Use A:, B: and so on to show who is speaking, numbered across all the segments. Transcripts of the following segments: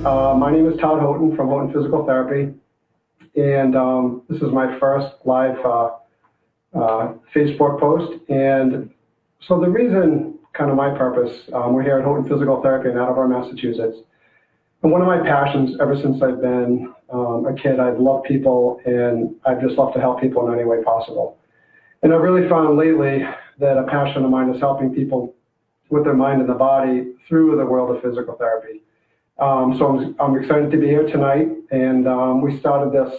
A: everyone. My name is Todd Houghton from Houghton Physical Therapy, and this is my first live Facebook post. And so the reason, kind of my purpose, we're here at Houghton Physical Therapy in Attleboro, Massachusetts. And one of my passions ever since I've been a kid, I've loved people, and I've just loved to help people in any way possible. And I've really found lately that a passion of mine is helping people with their mind and the body through the world of physical therapy. So I'm excited to be here tonight, and we started this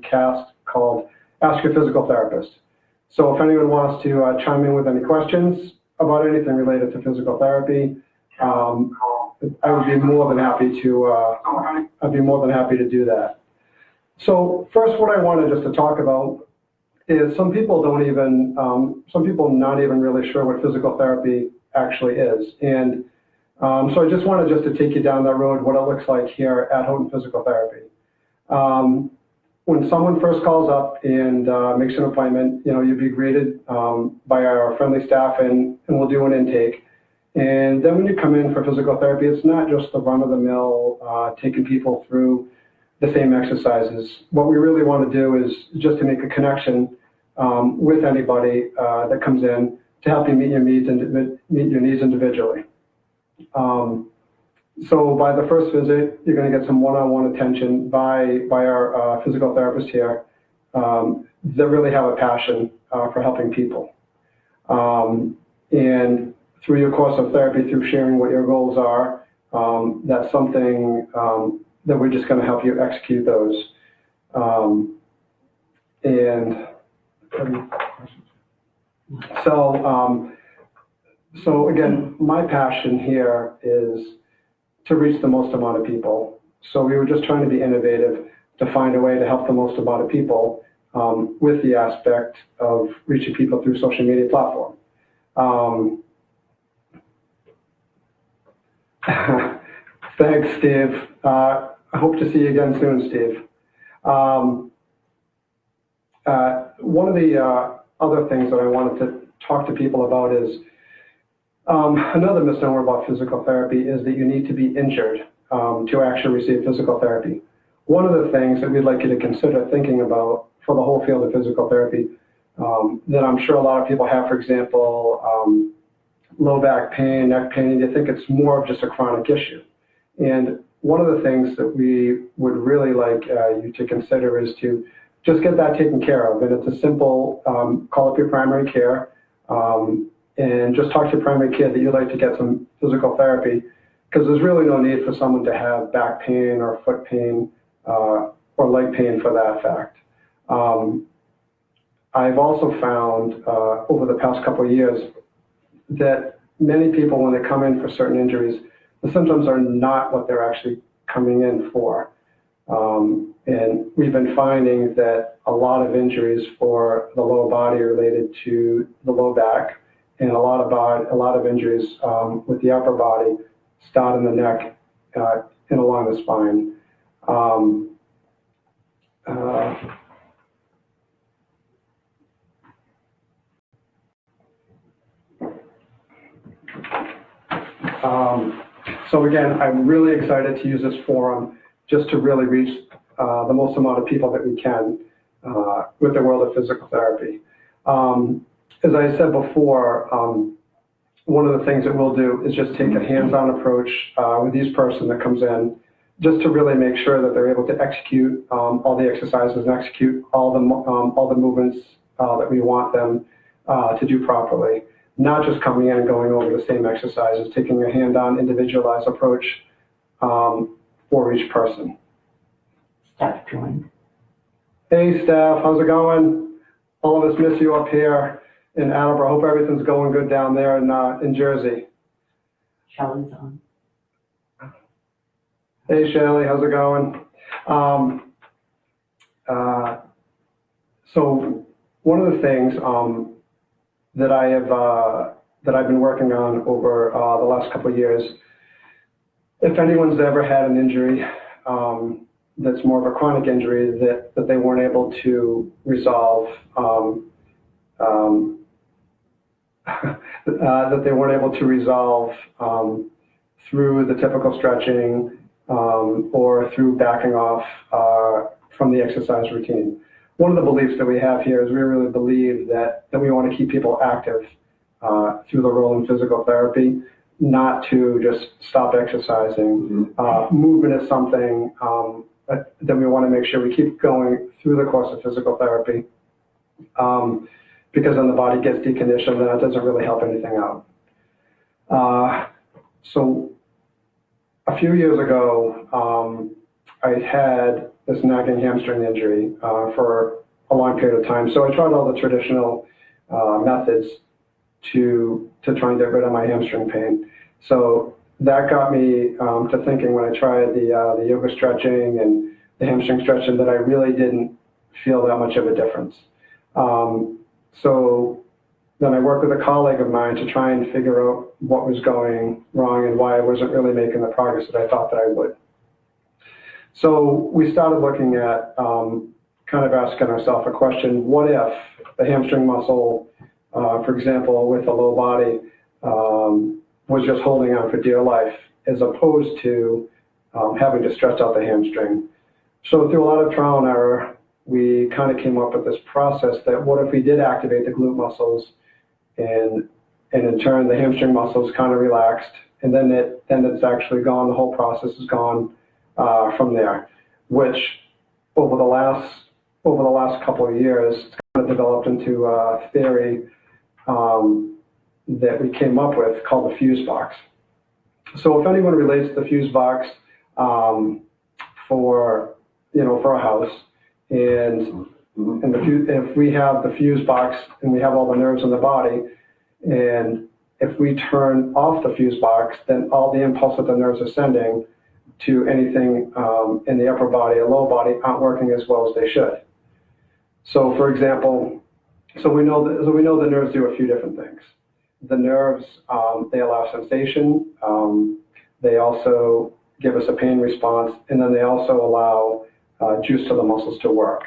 A: cast called Ask Your Physical Therapist. So if anyone wants to chime in with any questions about anything related to physical therapy, I would be more than happy to do that. So first, what I wanted just to talk about is some people not even really sure what physical therapy actually is. And so I just wanted to take you down that road, what it looks like here at Houghton Physical Therapy. When someone first calls up and makes an appointment, you'll be greeted by our friendly staff, and we'll do an intake. And then when you come in for physical therapy, it's not just the run-of-the-mill taking people through the same exercises. What we really want to do is just to make a connection with anybody that comes in to help you meet your needs individually. So by the first visit, you're going to get some one-on-one attention by our physical therapist here that really have a passion for helping people. And through your course of therapy, through sharing what your goals are, that's something that we're just going to help you execute those. So again, my passion here is to reach the most amount of people. So we were just trying to be innovative to find a way to help the most amount of people with the aspect of reaching people through social media platform. Thanks, Steve. I hope to see you again soon, Steve. One of the other things that I wanted to talk to people about is another misnomer about physical therapy is that you need to be injured to actually receive physical therapy. One of the things that we'd like you to consider thinking about for the whole field of physical therapy that I'm sure a lot of people have, for example, low back pain, neck pain, and you think it's more of just a chronic issue. And one of the things that we would really like you to consider is to just get that taken care of. And it's a simple call up your primary care and just talk to your primary care that you'd like to get some physical therapy, because there's really no need for someone to have back pain or foot pain or leg pain for that fact. I've also found over the past couple of years that many people, when they come in for certain injuries, the symptoms are not what they're actually coming in for. And we've been finding that a lot of injuries for the lower body are related to the low back, and a lot of injuries with the upper body start in the neck and along the spine. So again, I'm really excited to use this forum just to really reach the most amount of people that we can with the world of physical therapy. As I said before, one of the things that we'll do is just take a hands-on approach with each person that comes in, just to really make sure that they're able to execute all the exercises and execute all the movements that we want them to do properly. Not just coming in and going over the same exercises, taking a hand-on, individualized approach for each person.
B: Steph joined.
A: Hey, Steph, how's it going? All of us miss you up here in Attleboro. Hope everything's going good down there in Jersey.
B: Shelley's on.
A: Hey, Shelley, how's it going? So one of the things that I've been working on over the last couple of years, if anyone's ever had an injury that's more of a chronic injury that they weren't able to resolve, through the typical stretching, or through backing off from the exercise routine. One of the beliefs that we have here is we really believe that we want to keep people active through the role in physical therapy, not to just stop exercising. Movement is something that we want to make sure we keep going through the course of physical therapy, because then the body gets deconditioned and that doesn't really help anything out. So a few years ago, I had this nagging hamstring injury for a long period of time. So I tried all the traditional methods to try and get rid of my hamstring pain. So that got me to thinking, when I tried the yoga stretching and the hamstring stretching, that I really didn't feel that much of a difference. So then I worked with a colleague of mine to try and figure out what was going wrong and why I wasn't really making the progress that I thought that I would. So we started looking at kind of asking ourselves a question: what if the hamstring muscle, for example, with the low body, was just holding on for dear life, as opposed to having to stretch out the hamstring? So through a lot of trial and error, we kind of came up with this process that what if we did activate the glute muscles, and in turn the hamstring muscles kind of relaxed, and then it's actually gone. The whole process is gone from there, which over the last couple of years, it's kind of developed into a theory that we came up with called the fuse box. So if anyone relates to the fuse box for a house, and if we have the fuse box and we have all the nerves in the body, and if we turn off the fuse box, then all the impulse that the nerves are sending to anything in the upper body or lower body aren't working as well as they should. So for example, we know the nerves do a few different things. The nerves, they allow sensation, they also give us a pain response, and then they also allow juice to the muscles to work.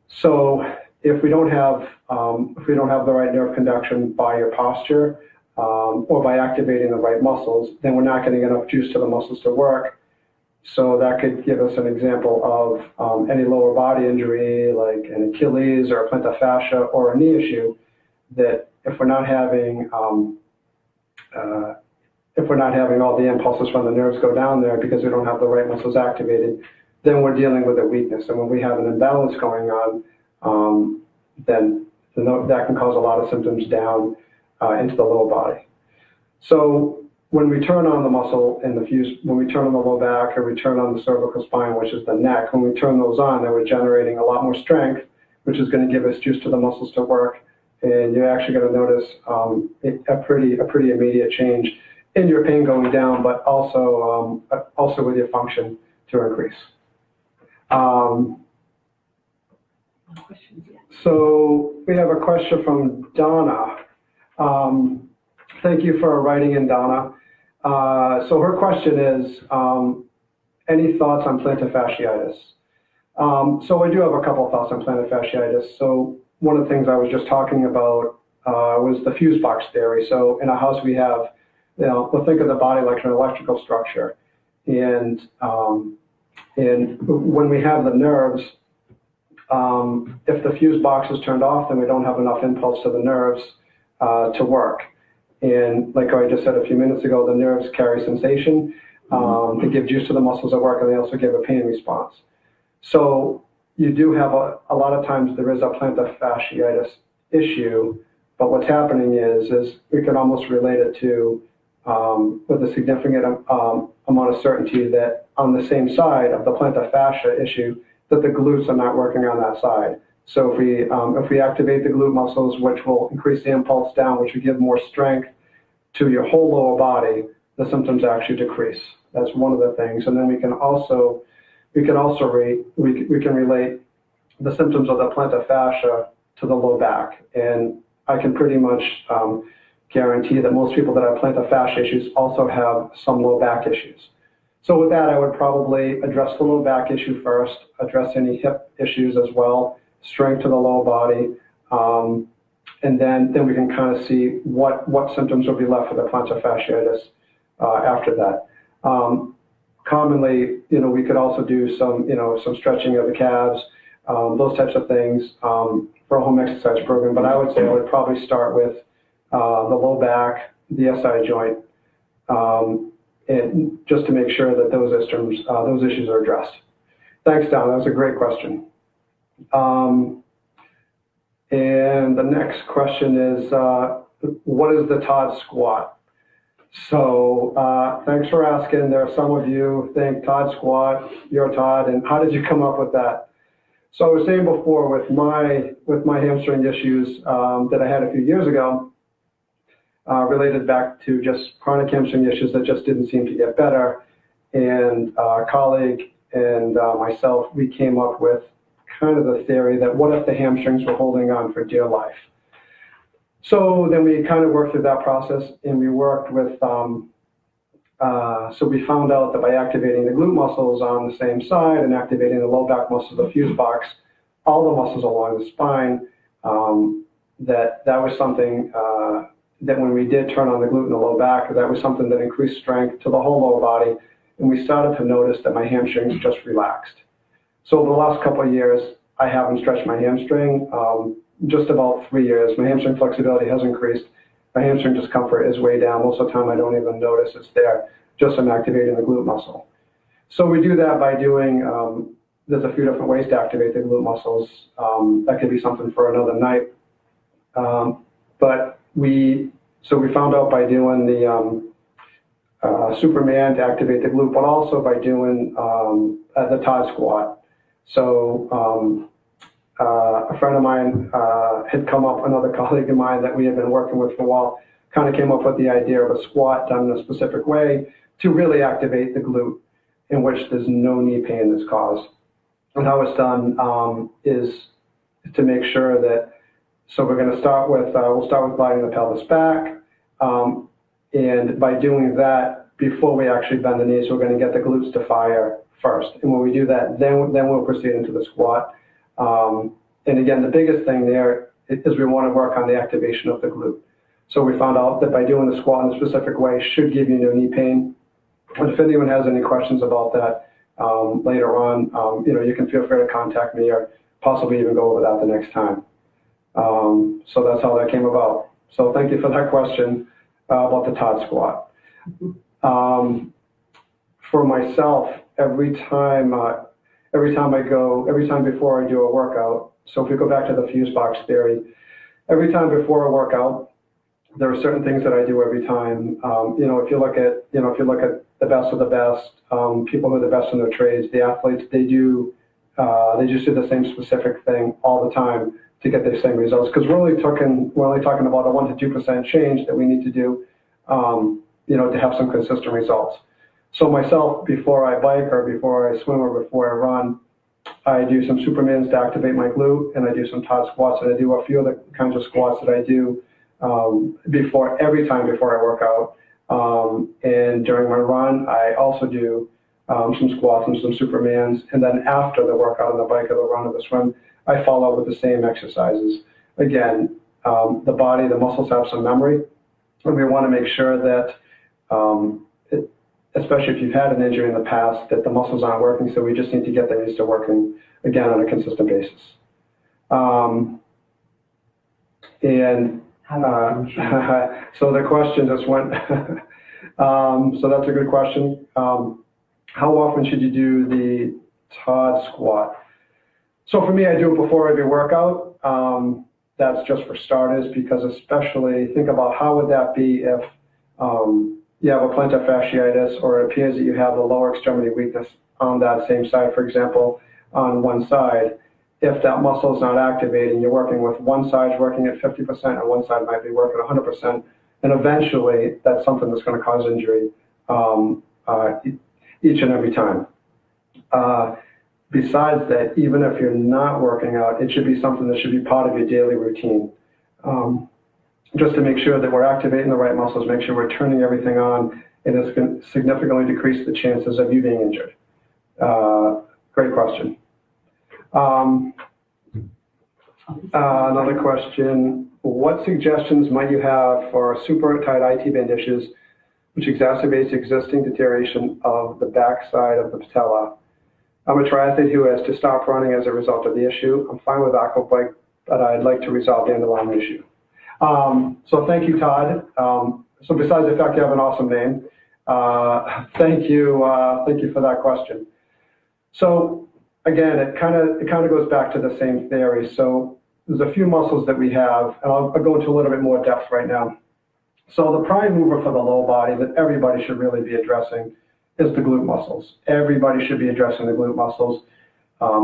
A: So if we don't have the right nerve conduction by your posture, or by activating the right muscles, then we're not getting enough juice to the muscles to work. So that could give us an example of any lower body injury, like an Achilles or a plantar fascia or a knee issue, that if we're not having all the impulses from the nerves go down there because we don't have the right muscles activated, then we're dealing with a weakness. And when we have an imbalance going on, then that can cause a lot of symptoms down into the lower body. So when we turn on the muscle in the fuse, when we turn on the low back, or we turn on the cervical spine, which is the neck, when we turn those on, then we're generating a lot more strength, which is going to give us juice to the muscles to work. And you're actually going to notice a pretty immediate change in your pain going down, but also with your function to increase. So we have a question from Donna. Thank you for writing in, Donna. So her question is, any thoughts on plantar fasciitis? So I do have a couple of thoughts on plantar fasciitis. So one of the things I was just talking about was the fuse box theory. So in a house we have, we'll think of the body like an electrical structure. And when we have the nerves, if the fuse box is turned off, then we don't have enough impulse to the nerves to work. And like I just said a few minutes ago, the nerves carry sensation. They give juice to the muscles at work, and they also give a pain response. So you do have a lot of times there is a plantar fasciitis issue, but what's happening is we can almost relate it to with a significant amount of certainty that on the same side of the plantar fascia issue, that the glutes are not working on that side. So if we activate the glute muscles, which will increase the impulse down, which will give more strength to your whole lower body, the symptoms actually decrease. That's one of the things. And then we can relate the symptoms of the plantar fascia to the low back. And I can pretty much guarantee that most people that have plantar fascia issues also have some low back issues. So with that, I would probably address the low back issue first, address any hip issues as well, strength to the lower body, and then we can kind of see what symptoms will be left for the plantar fasciitis after that. A commonly, we could also do some stretching of the calves, those types of things for a home exercise program. But I would say I would probably start with the low back, the SI joint, and just to make sure that those issues are addressed. Thanks, Don. That was a great question. And the next question is, what is the Todd squat? So thanks for asking. There are some of you who think Todd squat, you're Todd, and how did you come up with that? So I was saying before with my hamstring issues that I had a few years ago, related back to just chronic hamstring issues that just didn't seem to get better. And a colleague and myself, we came up with kind of the theory that what if the hamstrings were holding on for dear life? So then we kind of worked through that process, and we worked with, so we found out that by activating the glute muscles on the same side and activating the low back muscles of the fuse box, all the muscles along the spine, that was something that when we did turn on the glute in the low back, that was something that increased strength to the whole lower body, and we started to notice that my hamstrings just relaxed. So over the last couple of years, I haven't stretched my hamstring, just about 3 years. My hamstring flexibility has increased. My hamstring discomfort is way down. Most of the time, I don't even notice it's there, just I'm activating the glute muscle. So we do that by doing, there's a few different ways to activate the glute muscles. That could be something for another night. But we found out by doing the Superman to activate the glute, but also by doing the Todd squat. So a friend of mine had come up, another colleague of mine that we had been working with for a while, kind of came up with the idea of a squat done in a specific way to really activate the glute, in which there's no knee pain that's caused. And how it's done is to make sure that, so we're going to start with, we'll start with gliding the pelvis back. And by doing that, before we actually bend the knees, we're going to get the glutes to fire first. And when we do that, then we'll proceed into the squat. And again, the biggest thing there is we want to work on the activation of the glute. So we found out that by doing the squat in a specific way should give you no knee pain. And if anyone has any questions about that later on, you can feel free to contact me or possibly even go over that the next time. So that's how that came about. So thank you for that question about the Todd squat. For myself, every time before I do a workout, so if we go back to the fuse box theory, every time before a workout, there are certain things that I do every time. If you look at the best of the best, people who are the best in their trades, the athletes, they just do the same specific thing all the time to get the same results. Because we're only talking about a 1 to 2% change that we need to do, to have some consistent results. So myself, before I bike or before I swim or before I run, I do some Supermans to activate my glute, and I do some Todd squats, and I do a few of the kinds of squats that I do every time before I work out. And during my run, I also do some squats and some Supermans. And then after the workout on the bike or the run or the swim, I follow with the same exercises. Again, the body, the muscles have some memory, and we want to make sure that especially if you've had an injury in the past, that the muscles aren't working, so we just need to get them used to working again on a consistent basis. So the question just went, so that's a good question. How often should you do the Todd squat? So for me, I do it before every workout. That's just for starters, because especially think about how would that be if you have a plantar fasciitis, or it appears that you have the lower extremity weakness on that same side, for example, on one side. If that muscle is not activating, you're working with one side working at 50%, and one side might be working 100%, and eventually that's something that's going to cause injury each and every time. Besides that, even if you're not working out, it should be something that should be part of your daily routine. Just to make sure that we're activating the right muscles, make sure we're turning everything on, and it's going to significantly decrease the chances of you being injured. Great question. Another question, what suggestions might you have for super tight IT band issues which exacerbates existing deterioration of the backside of the patella. I'm a triathlete who has to stop running as a result of the issue. I'm fine with aquabike, but I'd like to resolve the underlying issue. So thank you, Todd. So besides the fact you have an awesome name, thank you for that question. So again, it kind of goes back to the same theory. So there's a few muscles that we have, and I'll go into a little bit more depth right now. So the prime mover for the low body that everybody should really be addressing is the glute muscles. Everybody should be addressing the glute muscles.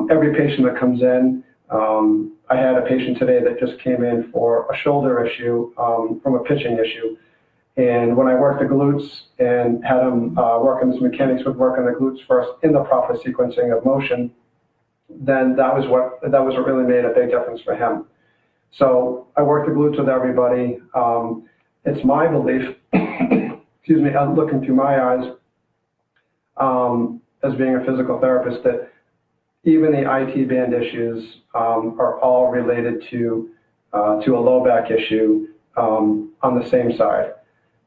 A: Every patient that comes in, I had a patient today that just came in for a shoulder issue from a pitching issue. And when I worked the glutes and had him work on his mechanics with working the glutes first in the proper sequencing of motion, then that was what really made a big difference for him. So I worked the glutes with everybody. It's my belief, excuse me, I'm looking through my eyes as being a physical therapist, that even the IT band issues are all related to a low back issue on the same side.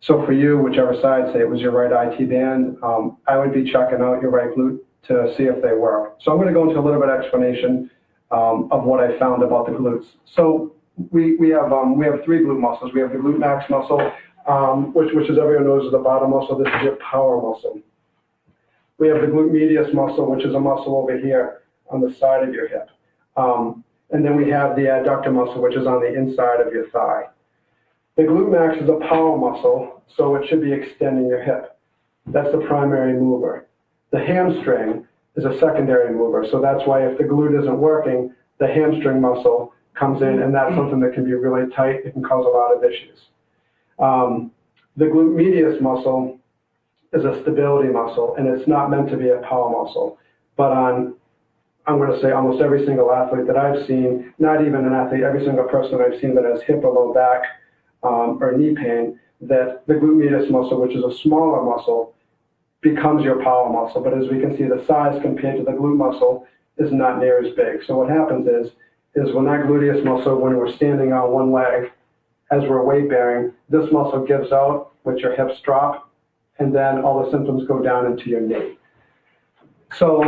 A: So for you, whichever side, say it was your right IT band, I would be checking out your right glute to see if they work. So I'm going to go into a little bit of explanation of what I found about the glutes. So we have three glute muscles. We have the glute max muscle, which as everyone knows is the bottom muscle. This is your power muscle. We have the glute medius muscle, which is a muscle over here on the side of your hip. And then we have the adductor muscle, which is on the inside of your thigh. The glute max is a power muscle, so it should be extending your hip. That's the primary mover. The hamstring is a secondary mover, so that's why if the glute isn't working, the hamstring muscle comes in, and that's something that can be really tight. It can cause a lot of issues. The glute medius muscle is a stability muscle, and it's not meant to be a power muscle. But I'm going to say almost every single athlete that I've seen, not even an athlete, every single person I've seen that has hip or low back or knee pain, that the glute medius muscle, which is a smaller muscle, becomes your power muscle. But as we can see, the size compared to the glute muscle is not near as big. So what happens is when that gluteus muscle, when we're standing on one leg, as we're weight bearing, this muscle gives out, which your hips drop, and then all the symptoms go down into your knee. So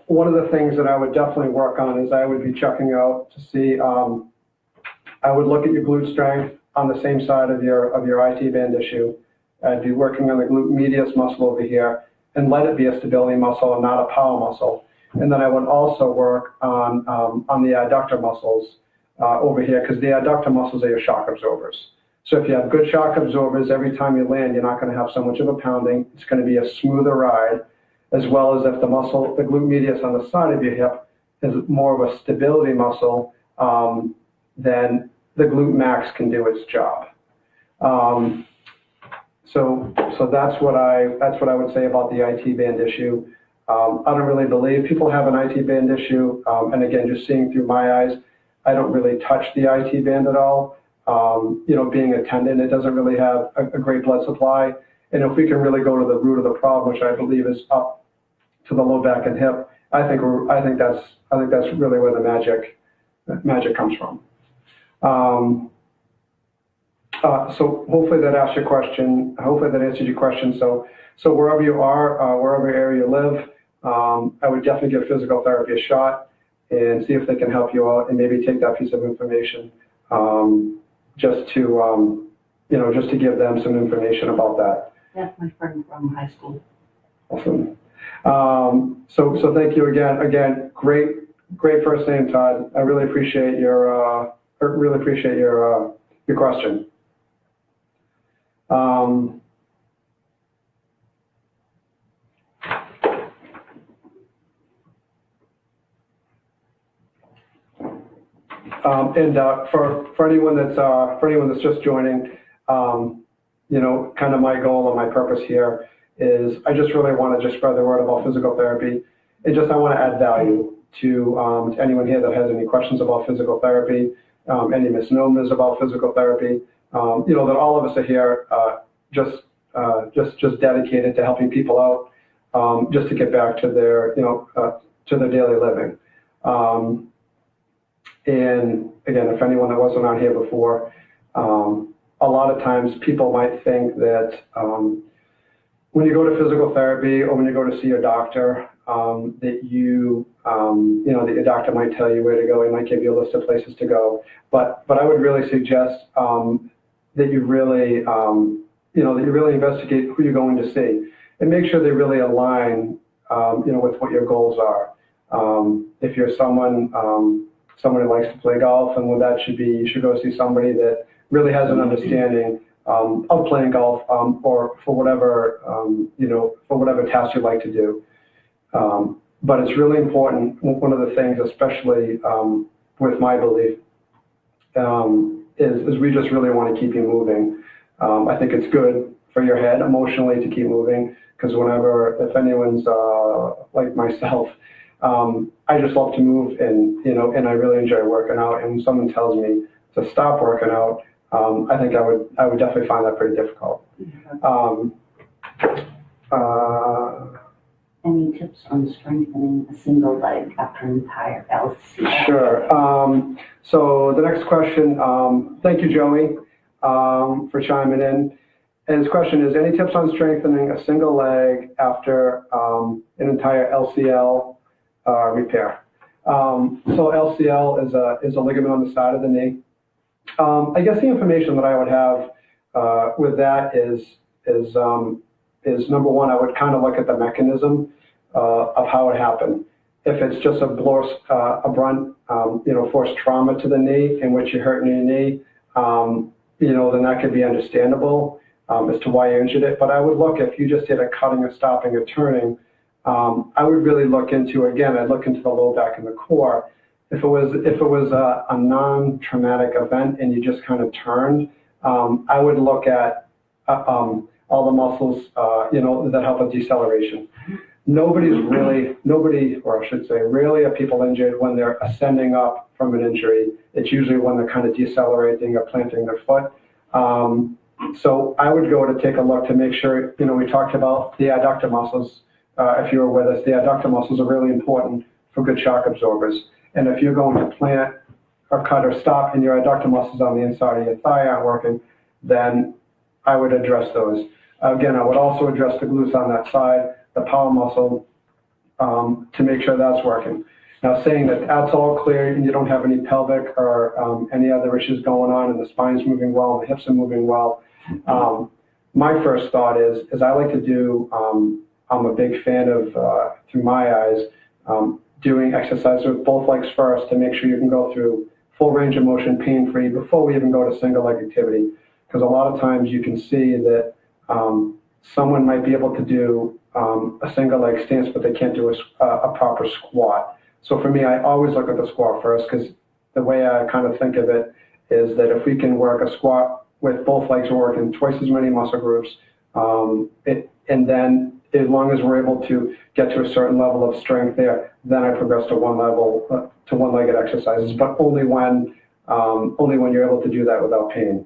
A: one of the things that I would definitely work on is I would be checking out to see, I would look at your glute strength on the same side of your IT band issue. I'd be working on the glute medius muscle over here and let it be a stability muscle and not a power muscle. And then I would also work on the adductor muscles over here, because the adductor muscles are your shock absorbers. So if you have good shock absorbers, every time you land, you're not going to have so much of a pounding. It's going to be a smoother ride, as well as if the muscle, the glute medius on the side of your hip, is more of a stability muscle, then the glute max can do its job. So that's what I would say about the IT band issue. I don't really believe people have an IT band issue, and again, just seeing through my eyes, I don't really touch the IT band at all. Being a tendon, it doesn't really have a great blood supply. And if we can really go to the root of the problem, which I believe is up to the low back and hip, I think that's really where the magic comes from. So hopefully that answers your question. Hopefully that answers your question. So wherever you are, wherever area you live, I would definitely give physical therapy a shot and see if they can help you out, and maybe take that piece of information just to give them some information about that.
B: That's my friend from high school.
A: Awesome. So thank you again. Again, great first name, Todd. I really appreciate your question. For anyone that's just joining, kind of my goal and my purpose here is I just really want to just spread the word about physical therapy, and just I want to add value to anyone here that has any questions about physical therapy, any misnomers about physical therapy. That all of us are here just dedicated to helping people out, just to get back to their daily living. And again, if anyone that wasn't on here before, a lot of times people might think that when you go to physical therapy or when you go to see your doctor, that that your doctor might tell you where to go. He might give you a list of places to go. But I would really suggest that you really, that you really investigate who you're going to see and make sure they really align, with what your goals are. If you're someone who likes to play golf, and what that should be, you should go see somebody that really has an understanding of playing golf, or for whatever task you like to do. But it's really important. One of the things, especially with my belief, is we just really want to keep you moving. I think it's good for your head emotionally to keep moving, because if anyone's like myself, I just love to move, and I really enjoy working out. And when someone tells me to stop working out, I think I would definitely find that pretty difficult.
B: Any tips on strengthening a single leg after an entire LCL?
A: Sure. So the next question, thank you, Joey, for chiming in. And his question is, any tips on strengthening a single leg after an entire LCL repair? So LCL is a ligament on the side of the knee. I guess the information that I would have with that is number one, I would kind of look at the mechanism of how it happened. If it's just a blunt, forced trauma to the knee in which you're hurting your knee, then that could be understandable as to why you injured it. But I would look, if you just did a cutting or stopping or turning, I would really look into, again, I'd look into the low back and the core. If it was a non-traumatic event and you just kind of turned, I would look at all the muscles, that help with deceleration. Rarely are people injured when they're ascending up from an injury. It's usually when they're kind of decelerating or planting their foot. So I would go to take a look to make sure, we talked about the adductor muscles. If you were with us, the adductor muscles are really important for good shock absorbers. And if you're going to plant or cut or stop and your adductor muscles on the inside of your thigh aren't working, then I would address those. Again, I would also address the glutes on that side, the power muscle, to make sure that's working. Now, saying that that's all clear and you don't have any pelvic or any other issues going on, and the spine's moving well and the hips are moving well, my first thought is I like to do, I'm a big fan of, through my eyes, doing exercise with both legs first to make sure you can go through full range of motion pain-free before we even go to single leg activity. Because a lot of times you can see that someone might be able to do a single leg stance, but they can't do a proper squat. So for me, I always look at the squat first, because the way I kind of think of it is that if we can work a squat with both legs working twice as many muscle groups, and then as long as we're able to get to a certain level of strength there, then I progress to one-legged exercises, but only when you're able to do that without pain.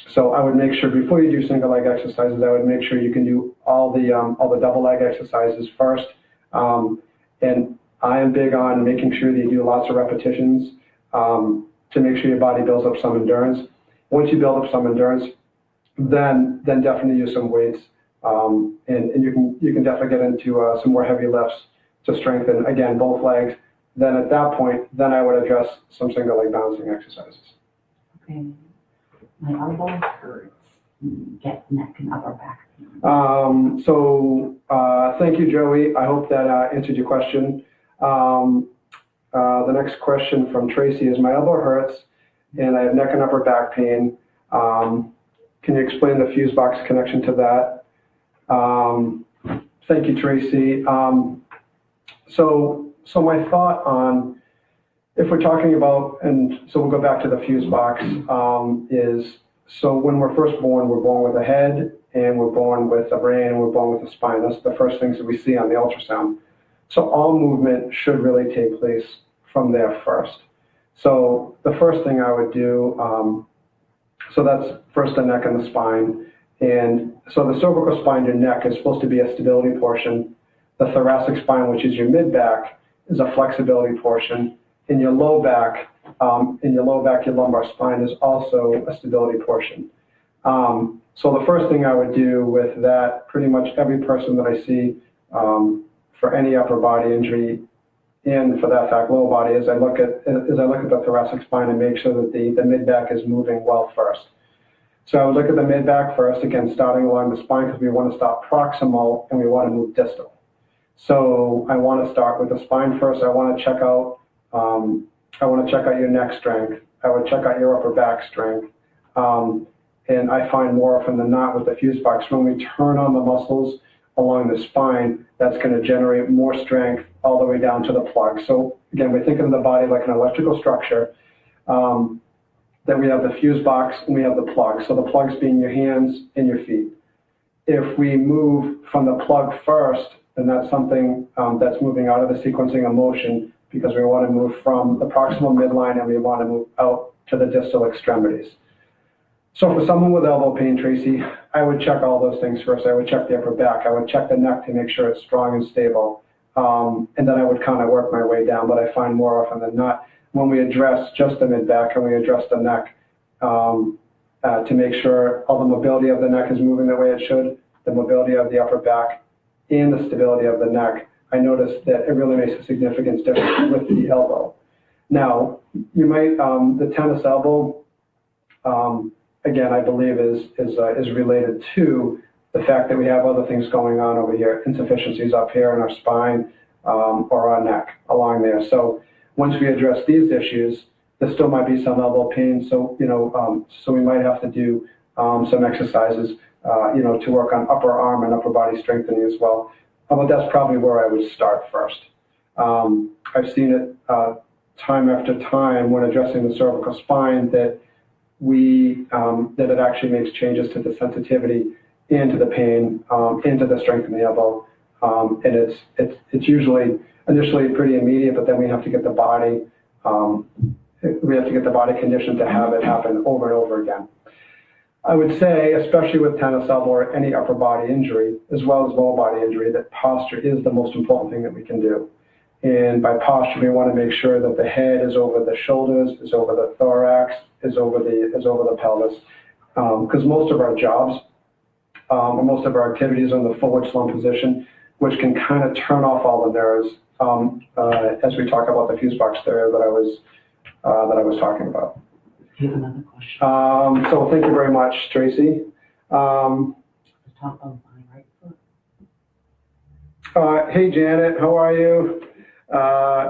A: So I would make sure before you do single leg exercises, I would make sure you can do all the double leg exercises first. And I am big on making sure that you do lots of repetitions to make sure your body builds up some endurance. Once you build up some endurance, then definitely use some weights. And you can definitely get into some more heavy lifts to strengthen, again, both legs. Then at that point, then I would address some single leg balancing exercises.
B: Okay. My elbow hurts. Get neck and upper back.
A: Thank you, Joey. I hope that answered your question. The next question from Tracy is, my elbow hurts and I have neck and upper back pain. Can you explain the fuse box connection to that? Thank you, Tracy. So my thought on, if we're talking about, and so we'll go back to the fuse box, is, so when we're first born, we're born with a head, and we're born with a brain, and we're born with a spine. That's the first things that we see on the ultrasound. So all movement should really take place from there first. So the first thing I would do, so that's first the neck and the spine. And so the cervical spine, your neck, is supposed to be a stability portion. The thoracic spine, which is your mid-back, is a flexibility portion. And your low back in your low back, your lumbar spine is also a stability portion. So the first thing I would do with that, pretty much every person that I see for any upper body injury, and for that fact, lower body, is I look at the thoracic spine and make sure that the mid-back is moving well first. So I would look at the mid-back first, again, starting along the spine because we want to start proximal and we want to move distal. So I want to start with the spine first. I want to check out your neck strength. I would check out your upper back strength. And I find more often than not with the fuse box, when we turn on the muscles along the spine, that's going to generate more strength all the way down to the plug. So again, we're thinking of the body like an electrical structure. Then we have the fuse box and we have the plug. So the plugs being your hands and your feet. If we move from the plug first, then that's something that's moving out of the sequencing of motion, because we want to move from the proximal midline and we want to move out to the distal extremities. So for someone with elbow pain, Tracy, I would check all those things first. I would check the upper back. I would check the neck to make sure it's strong and stable. And then I would kind of work my way down. But I find more often than not, when we address just the mid-back and we address the neck, to make sure all the mobility of the neck is moving the way it should, the mobility of the upper back, and the stability of the neck, I noticed that it really makes a significant difference with the elbow. Now, you might, the tennis elbow, again, I believe is related to the fact that we have other things going on over here, insufficiencies up here in our spine or our neck along there. So once we address these issues, there still might be some elbow pain. So, so we might have to do some exercises, to work on upper arm and upper body strengthening as well. But that's probably where I would start first. I've seen it time after time when addressing the cervical spine that that it actually makes changes to the sensitivity and to the pain, and to the strength in the elbow. And it's usually initially pretty immediate, but then we have to get the body conditioned to have it happen over and over again. I would say, especially with tennis elbow or any upper body injury, as well as lower body injury, that posture is the most important thing that we can do. And by posture, we want to make sure that the head is over the shoulders, is over the thorax, is over the pelvis. Because most of our jobs, or most of our activities are in the forward slump position, which can kind of turn off all the nerves, as we talk about the fuse box theory that I was talking about.
B: Do you have another question?
A: So thank you very much, Tracy.
B: The top of my right foot.
A: Hey, Janet, how are you?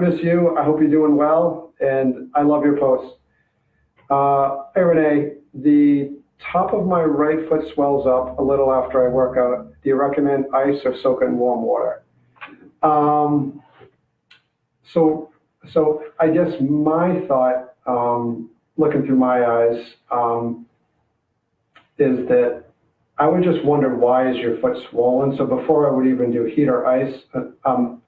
A: Miss you. I hope you're doing well, and I love your posts. Hey, Renee, the top of my right foot swells up a little after I work out. Do you recommend ice or soak it in warm water? So I guess my thought, looking through my eyes, is that I would just wonder, why is your foot swollen? So before I would even do heat or ice,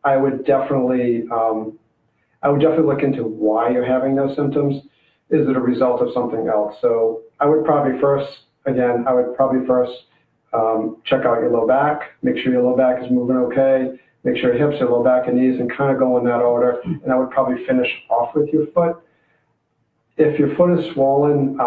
A: I would definitely look into why you're having those symptoms. Is it a result of something else? So I would probably first check out your low back, make sure your low back is moving okay, make sure your hips, your low back and knees, and kind of go in that order. And I would probably finish off with your foot. If your foot is swollen,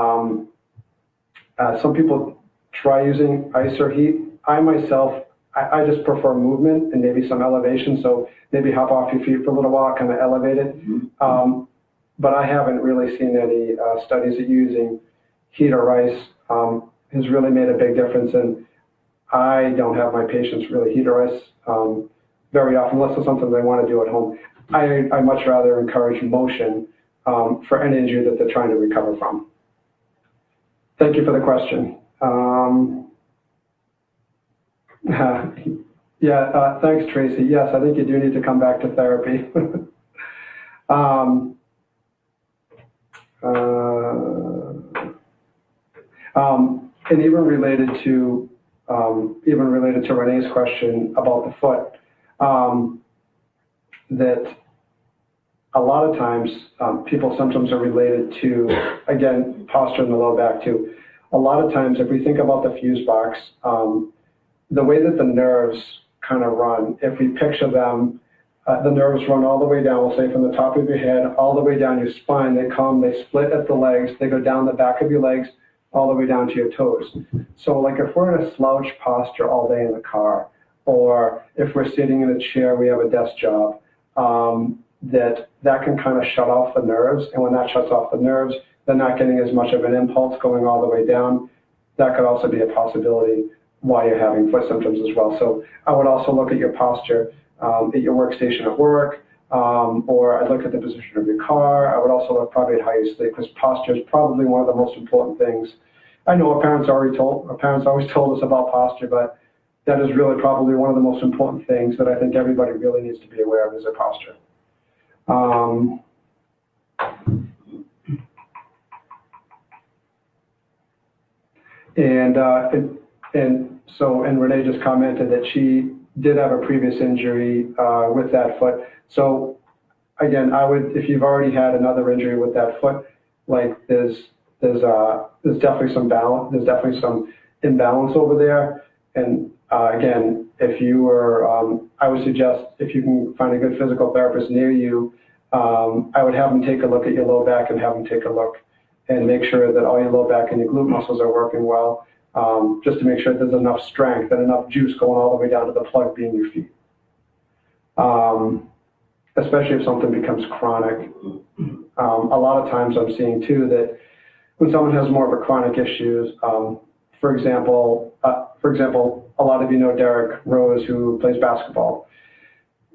A: some people try using ice or heat. I myself, I just prefer movement and maybe some elevation. So maybe hop off your feet for a little while, kind of elevate it. But I haven't really seen any studies that using heat or ice has really made a big difference. And I don't have my patients really heat or ice very often, unless it's something they want to do at home. I much rather encourage motion for any injury that they're trying to recover from. Thank you for the question. Thanks, Tracy. Yes, I think you do need to come back to therapy. And even related to Renee's question about the foot, that a lot of times people's symptoms are related to, again, posture in the low back too. A lot of times, if we think about the fuse box, the way that the nerves kind of run, if we picture them the nerves run all the way down, we'll say from the top of your head, all the way down your spine. They come, they split at the legs, they go down the back of your legs, all the way down to your toes. So like if we're in a slouch posture all day in the car, or if we're sitting in a chair, we have a desk job, that can kind of shut off the nerves. And when that shuts off the nerves, they're not getting as much of an impulse going all the way down. That could also be a possibility why you're having foot symptoms as well. So I would also look at your posture at your workstation at work, or I'd look at the position of your car. I would also look probably at how you sleep, because posture is probably one of the most important things. I know our parents always told us about posture, but that is really probably one of the most important things that I think everybody really needs to be aware of is their posture. And Renee just commented that she did have a previous injury with that foot. So again, if you've already had another injury with that foot, like there's definitely some balance, there's definitely some imbalance over there. And again, if you were, I would suggest if you can find a good physical therapist near you, I would have them take a look at your low back and have them take a look and make sure that all your low back and your glute muscles are working well, just to make sure there's enough strength and enough juice going all the way down to the plug being your feet. Especially if something becomes chronic. A lot of times I'm seeing too that when someone has more of a chronic issues, for example, a lot of you know Derek Rose, who plays basketball.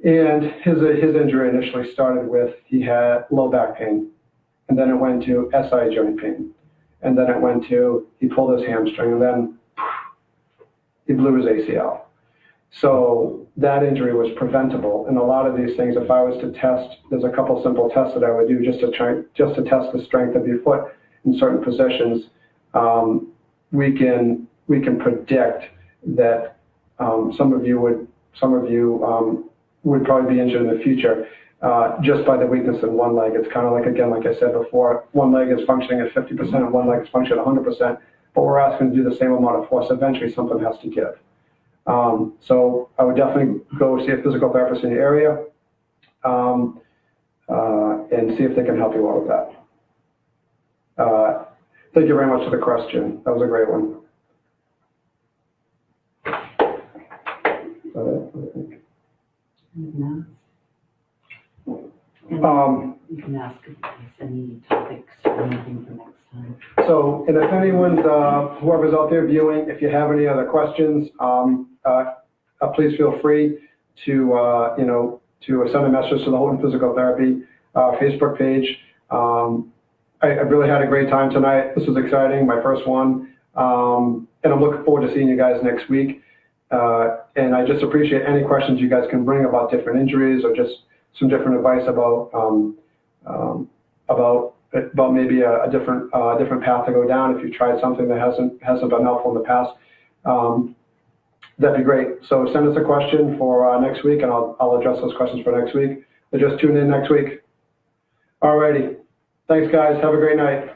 A: And his injury initially started with, he had low back pain, and then it went to SI joint pain, and then it went to, he pulled his hamstring, and then he blew his ACL. So that injury was preventable. And a lot of these things, if I was to test, there's a couple simple tests that I would do just to test the strength of your foot in certain positions. We can predict that some of you would probably be injured in the future just by the weakness in one leg. It's kind of like, again, like I said before, one leg is functioning at 50% and one leg is functioning at 100%, but we're asking to do the same amount of force. Eventually something has to give. So I would definitely go see a physical therapist in your area and see if they can help you out with that. Thank you very much for the question. That was a great one.
B: You can ask if there's any topics or anything for next time.
A: So, and if anyone's, whoever's out there viewing, if you have any other questions, please feel free to send a message to the Houghton Physical Therapy Facebook page. I really had a great time tonight. This was exciting, my first one. And I'm looking forward to seeing you guys next week. And I just appreciate any questions you guys can bring about different injuries or just some different advice about maybe a different path to go down if you tried something that hasn't been helpful in the past. That'd be great. So send us a question for next week, and I'll address those questions for next week. But just tune in next week. Alrighty. Thanks, guys. Have a great night.